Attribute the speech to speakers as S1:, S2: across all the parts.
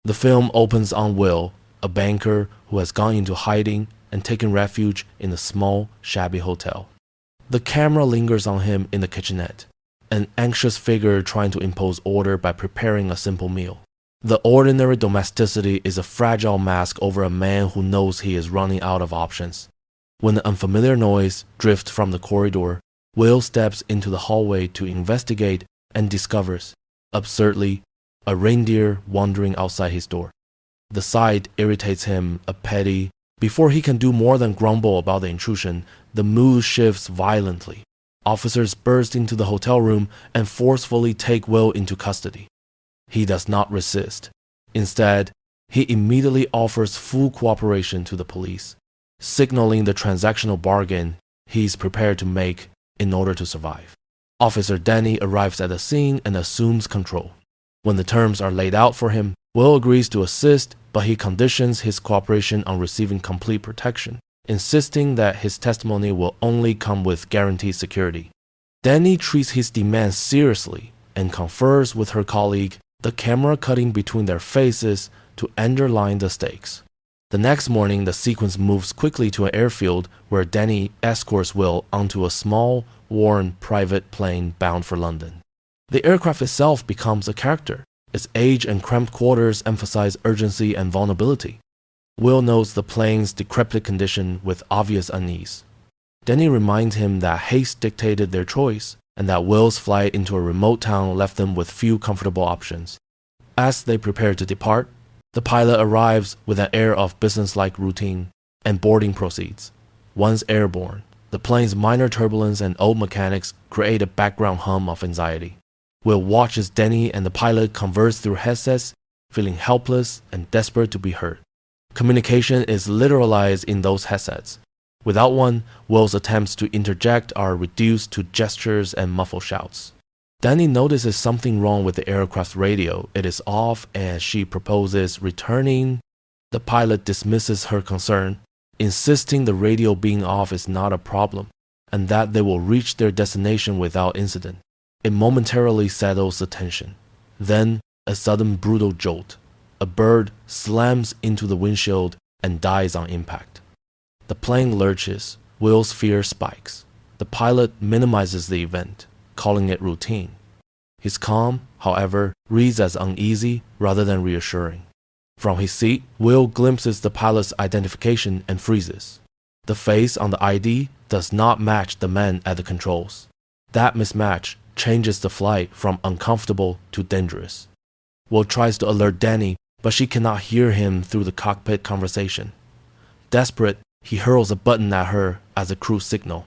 S1: The film opens on Will, a banker who has gone into hiding and taken refuge in a small, shabby hotel. The camera lingers on him in the kitchenette, an anxious figure trying to impose order by preparing a simple meal. The ordinary domesticity is a fragile mask over a man who knows he is running out of options. When the unfamiliar noise drifts from the corridor, Will steps into the hallway to investigate and discovers, absurdly, a reindeer wandering outside his door. The sight irritates him a petty. Before he can do more than grumble about the intrusion, the mood shifts violently. Officers burst into the hotel room and forcefully take Will into custody. He does not resist. Instead, he immediately offers full cooperation to the police, signaling the transactional bargain he is prepared to make in order to survive. Officer Danny arrives at the scene and assumes control. When the terms are laid out for him, Will agrees to assist, but he conditions his cooperation on receiving complete protection, insisting that his testimony will only come with guaranteed security. Danny treats his demands seriously and confers with her colleague, the camera cutting between their faces to underline the stakes. The next morning, the sequence moves quickly to an airfield where Danny escorts Will onto a small, worn private plane bound for London. The aircraft itself becomes a character. Its age and cramped quarters emphasize urgency and vulnerability. Will notes the plane's decrepit condition with obvious unease. Danny reminds him that haste dictated their choice, and that Will's flight into a remote town left them with few comfortable options. As they prepare to depart, the pilot arrives with an air of businesslike routine, and boarding proceeds. Once airborne, the plane's minor turbulence and old mechanics create a background hum of anxiety. Will watches Danny and the pilot converse through headsets, feeling helpless and desperate to be heard. Communication is literalized in those headsets. Without one, Will's attempts to interject are reduced to gestures and muffled shouts. Danny notices something wrong with the aircraft radio. It is off and she proposes returning. The pilot dismisses her concern, insisting the radio being off is not a problem and that they will reach their destination without incident. It momentarily settles the tension. Then, a sudden brutal jolt. A bird slams into the windshield and dies on impact. The plane lurches. Will's fear spikes. The pilot minimizes the event, calling it routine. His calm, however, reads as uneasy rather than reassuring. From his seat, Will glimpses the pilot's identification and freezes. The face on the ID does not match the man at the controls. That mismatch changes the flight from uncomfortable to dangerous. Will tries to alert Danny, but she cannot hear him through the cockpit conversation. Desperate, he hurls a button at her as a crew signal.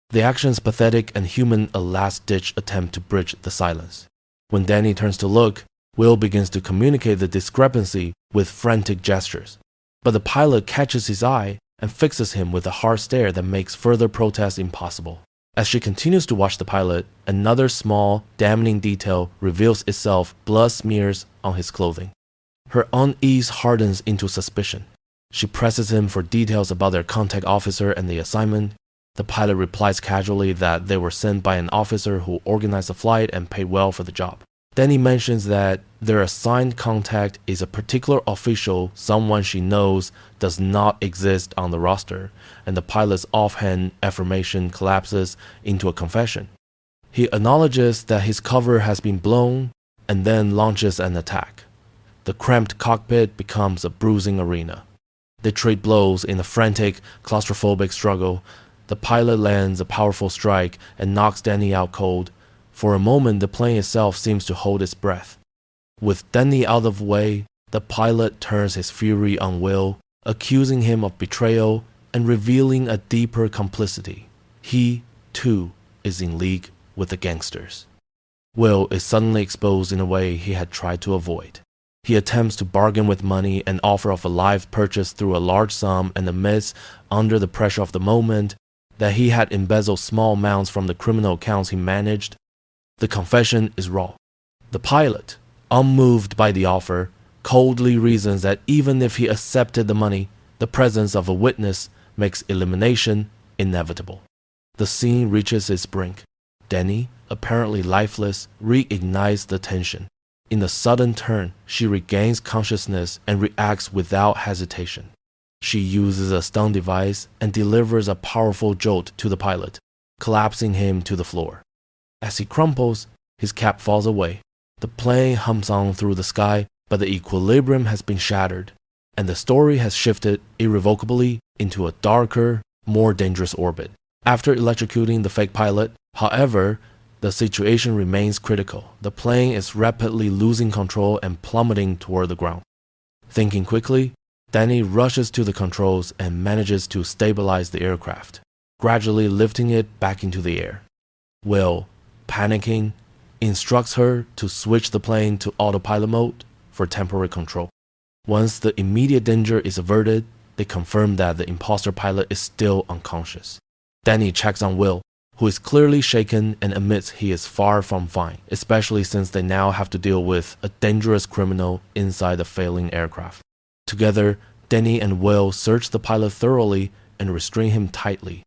S1: The action is pathetic and human, a last-ditch attempt to bridge the silence. When Danny turns to look, Will begins to communicate the discrepancy with frantic gestures. But the pilot catches his eye and fixes him with a hard stare that makes further protest impossible. As she continues to watch the pilot, another small, damning detail reveals itself: blood smears on his clothing. Her unease hardens into suspicion. She presses him for details about their contact officer and the assignment. The pilot replies casually that they were sent by an officer who organized the flight and paid well for the job. Then he mentions that their assigned contact is a particular official, someone she knows does not exist on the roster, and the pilot's offhand affirmation collapses into a confession. He acknowledges that his cover has been blown and then launches an attack. The cramped cockpit becomes a bruising arena. They trade blows in a frantic, claustrophobic struggle. The pilot lands a powerful strike and knocks Danny out cold. For a moment, the plane itself seems to hold its breath. With Danny out of the way, the pilot turns his fury on Will, accusing him of betrayal and revealing a deeper complicity. He, too, is in league with the gangsters. Will is suddenly exposed in a way he had tried to avoid. He attempts to bargain with money and offer of a live purchase through a large sum and admits, under the pressure of the moment, that he had embezzled small amounts from the criminal accounts he managed. The confession is raw. The pilot, unmoved by the offer, coldly reasons that even if he accepted the money, the presence of a witness makes elimination inevitable. The scene reaches its brink. Danny, apparently lifeless, reignites the tension. In the sudden turn, she regains consciousness and reacts without hesitation. She uses a stun device and delivers a powerful jolt to the pilot, collapsing him to the floor. As he crumples, his cap falls away. The plane hums on through the sky, but the equilibrium has been shattered, and the story has shifted irrevocably into a darker, more dangerous orbit. After electrocuting the fake pilot, however, the situation remains critical. The plane is rapidly losing control and plummeting toward the ground. Thinking quickly, Danny rushes to the controls and manages to stabilize the aircraft, gradually lifting it back into the air. Will, panicking, instructs her to switch the plane to autopilot mode for temporary control. Once the immediate danger is averted, they confirm that the imposter pilot is still unconscious. Danny checks on Will, who is clearly shaken and admits he is far from fine, especially since they now have to deal with a dangerous criminal inside the failing aircraft. Together, Danny and Will search the pilot thoroughly and restrain him tightly.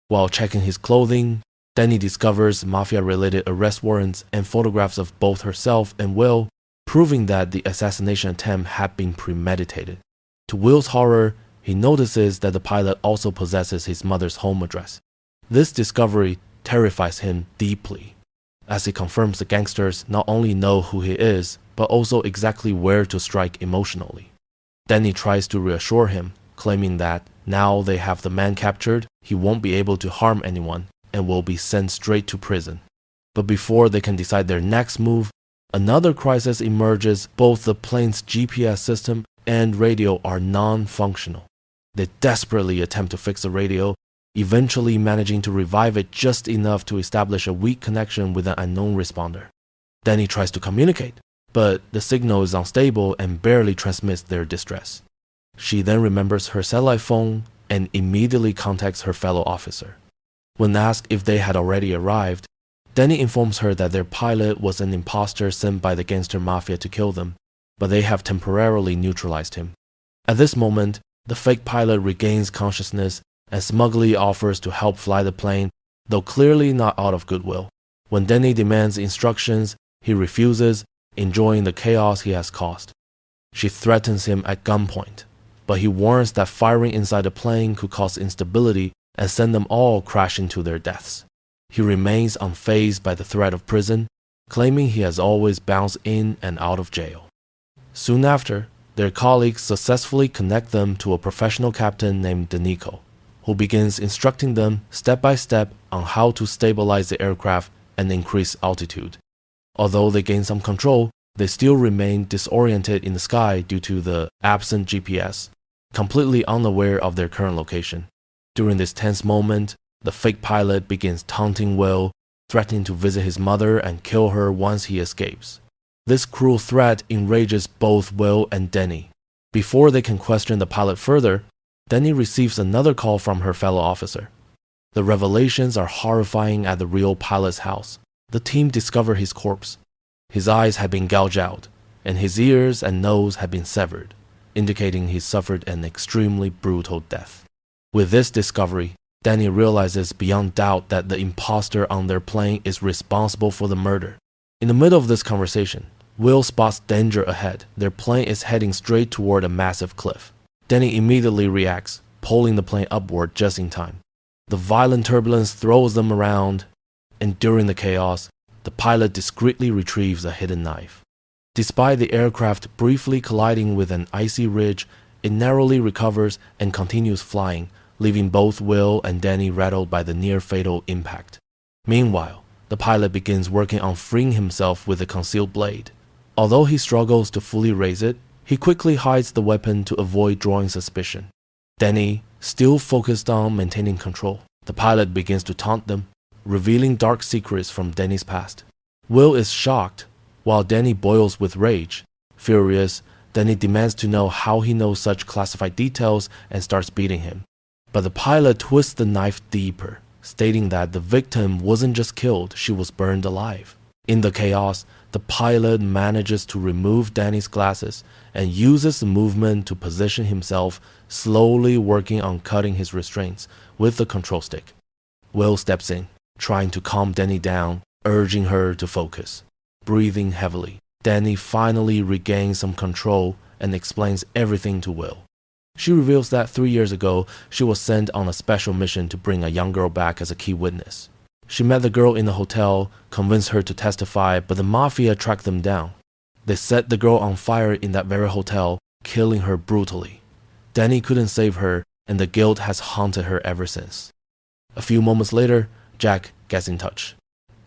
S1: While checking his clothing, Danny discovers mafia-related arrest warrants and photographs of both herself and Will, proving that the assassination attempt had been premeditated. To Will's horror, he notices that the pilot also possesses his mother's home address. This discovery terrifies him deeply, as he confirms the gangsters not only know who he is, but also exactly where to strike emotionally. Danny tries to reassure him, claiming that now they have the man captured, he won't be able to harm anyone and will be sent straight to prison. But before they can decide their next move, another crisis emerges. Both the plane's GPS system and radio are non-functional. They desperately attempt to fix the radio, eventually managing to revive it just enough to establish a weak connection with an unknown responder. Danny tries to communicate, but the signal is unstable and barely transmits their distress. She then remembers her satellite phone and immediately contacts her fellow officer. When asked if they had already arrived, Danny informs her that their pilot was an imposter sent by the gangster mafia to kill them, but they have temporarily neutralized him. At this moment, the fake pilot regains consciousness and smugly offers to help fly the plane, though clearly not out of goodwill. When Danny demands instructions, he refuses, enjoying the chaos he has caused. She threatens him at gunpoint, but he warns that firing inside the plane could cause instability and send them all crashing to their deaths. He remains unfazed by the threat of prison, claiming he has always bounced in and out of jail. Soon after, their colleagues successfully connect them to a professional captain named Danico, who begins instructing them step by step on how to stabilize the aircraft and increase altitude. Although they gain some control, they still remain disoriented in the sky due to the absent GPS, completely unaware of their current location. During this tense moment, the fake pilot begins taunting Will, threatening to visit his mother and kill her once he escapes. This cruel threat enrages both Will and Danny. Before they can question the pilot further, Danny receives another call from her fellow officer. The revelations are horrifying at the real pilot's house. The team discover his corpse. His eyes had been gouged out, and his ears and nose had been severed, indicating he suffered an extremely brutal death. With this discovery, Danny realizes beyond doubt that the imposter on their plane is responsible for the murder. In the middle of this conversation, Will spots danger ahead. Their plane is heading straight toward a massive cliff. Danny immediately reacts, pulling the plane upward just in time. The violent turbulence throws them around, and during the chaos, the pilot discreetly retrieves a hidden knife. Despite the aircraft briefly colliding with an icy ridge, it narrowly recovers and continues flying, leaving both Will and Danny rattled by the near-fatal impact. Meanwhile, the pilot begins working on freeing himself with the concealed blade. Although he struggles to fully raise it, he quickly hides the weapon to avoid drawing suspicion. Danny, still focused on maintaining control, the pilot begins to taunt them, revealing dark secrets from Danny's past. Will is shocked, while Danny boils with rage. Furious, Danny demands to know how he knows such classified details and starts beating him. But the pilot twists the knife deeper, stating that the victim wasn't just killed, she was burned alive. In the chaos, the pilot manages to remove Danny's glasses and uses the movement to position himself, slowly working on cutting his restraints with the control stick. Will steps in, trying to calm Danny down, urging her to focus. Breathing heavily, Danny finally regains some control and explains everything to Will. She reveals that 3 years ago, she was sent on a special mission to bring a young girl back as a key witness. She met the girl in the hotel, convinced her to testify, but the mafia tracked them down. They set the girl on fire in that very hotel, killing her brutally. Danny couldn't save her, and the guilt has haunted her ever since. A few moments later, Jack gets in touch.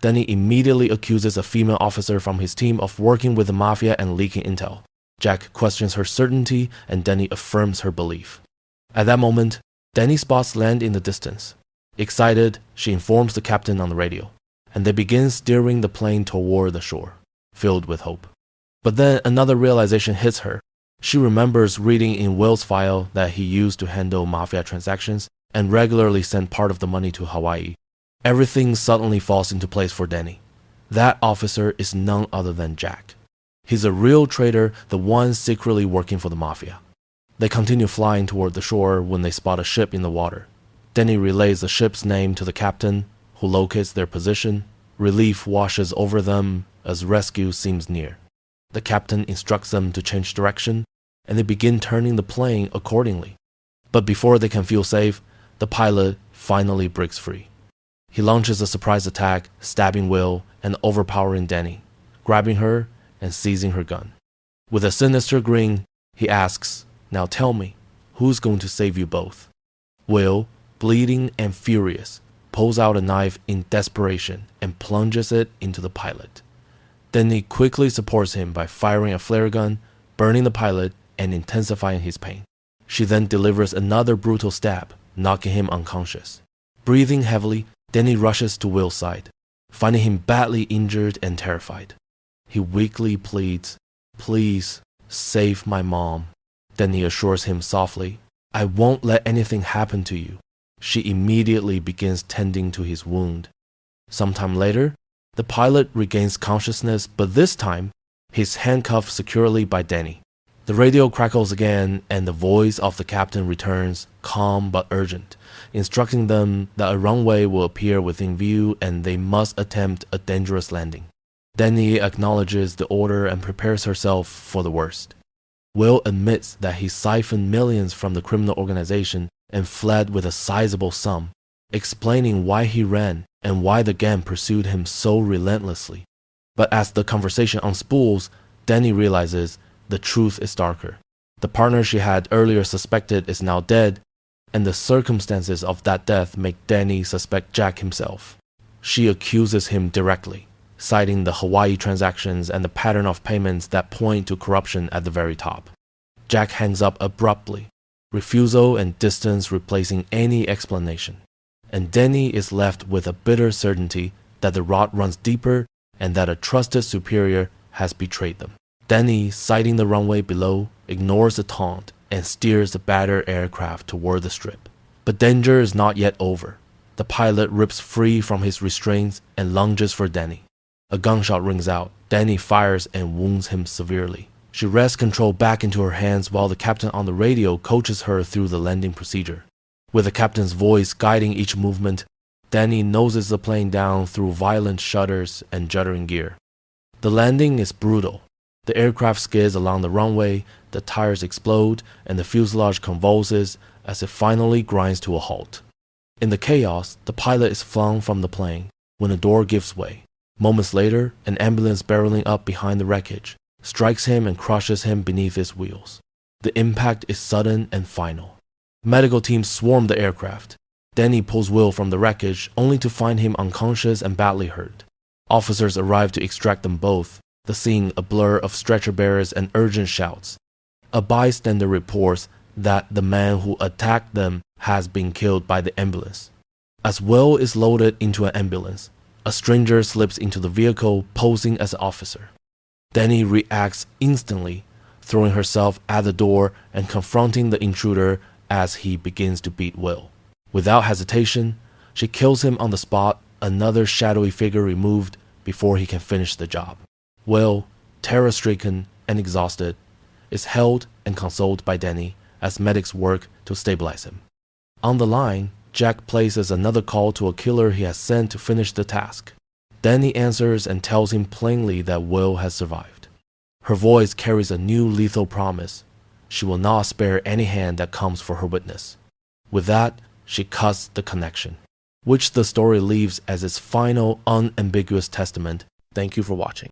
S1: Danny immediately accuses a female officer from his team of working with the mafia and leaking intel. Jack questions her certainty, and Danny affirms her belief. At that moment, Danny spots land in the distance. Excited, she informs the captain on the radio, and they begin steering the plane toward the shore, filled with hope. But then another realization hits her. She remembers reading in Will's file that he used to handle mafia transactions and regularly sent part of the money to Hawaii. Everything suddenly falls into place for Danny. That officer is none other than Jack. He's a real traitor, the one secretly working for the mafia. They continue flying toward the shore when they spot a ship in the water. Danny relays the ship's name to the captain, who locates their position. Relief washes over them as rescue seems near. The captain instructs them to change direction, and they begin turning the plane accordingly. But before they can feel safe, the pilot finally breaks free. He launches a surprise attack, stabbing Will and overpowering Danny, grabbing her and seizing her gun. With a sinister grin, he asks, "Now tell me, who's going to save you both?" Will, bleeding and furious, pulls out a knife in desperation and plunges it into the pilot. Danny quickly supports him by firing a flare gun, burning the pilot and intensifying his pain. She then delivers another brutal stab, knocking him unconscious. Breathing heavily, Danny rushes to Will's side, finding him badly injured and terrified. He weakly pleads, "Please, save my mom." Danny assures him softly, "I won't let anything happen to you." She immediately begins tending to his wound. Sometime later, the pilot regains consciousness, but this time, he's handcuffed securely by Danny. The radio crackles again, and the voice of the captain returns, calm but urgent, instructing them that a runway will appear within view and they must attempt a dangerous landing. Danny acknowledges the order and prepares herself for the worst. Will admits that he siphoned millions from the criminal organization and fled with a sizable sum, explaining why he ran and why the gang pursued him so relentlessly. But as the conversation unspools, Danny realizes the truth is darker. The partner she had earlier suspected is now dead, and the circumstances of that death make Danny suspect Jack himself. She accuses him directly, citing the Hawaii transactions and the pattern of payments that point to corruption at the very top. Jack hangs up abruptly, refusal and distance replacing any explanation, and Danny is left with a bitter certainty that the rot runs deeper and that a trusted superior has betrayed them. Danny, sighting the runway below, ignores the taunt and steers the battered aircraft toward the strip. But danger is not yet over. The pilot rips free from his restraints and lunges for Danny. A gunshot rings out. Danny fires and wounds him severely. She wrests control back into her hands while the captain on the radio coaches her through the landing procedure. With the captain's voice guiding each movement, Danny noses the plane down through violent shudders and juddering gear. The landing is brutal. The aircraft skids along the runway, the tires explode, and the fuselage convulses as it finally grinds to a halt. In the chaos, the pilot is flung from the plane when a door gives way. Moments later, an ambulance barreling up behind the wreckage strikes him and crushes him beneath its wheels. The impact is sudden and final. Medical teams swarm the aircraft. Danny pulls Will from the wreckage only to find him unconscious and badly hurt. Officers arrive to extract them both, the scene a blur of stretcher bearers and urgent shouts. A bystander reports that the man who attacked them has been killed by the ambulance. As Will is loaded into an ambulance, a stranger slips into the vehicle posing as an officer. Danny reacts instantly, throwing herself at the door and confronting the intruder as he begins to beat Will. Without hesitation, she kills him on the spot, another shadowy figure removed before he can finish the job. Will, terror-stricken and exhausted, is held and consoled by Danny as medics work to stabilize him. On the line, Jack places another call to a killer he has sent to finish the task. Danny answers and tells him plainly that Will has survived. Her voice carries a new lethal promise. She will not spare any hand that comes for her witness. With that, she cuts the connection, which the story leaves as its final unambiguous testament. Thank you for watching.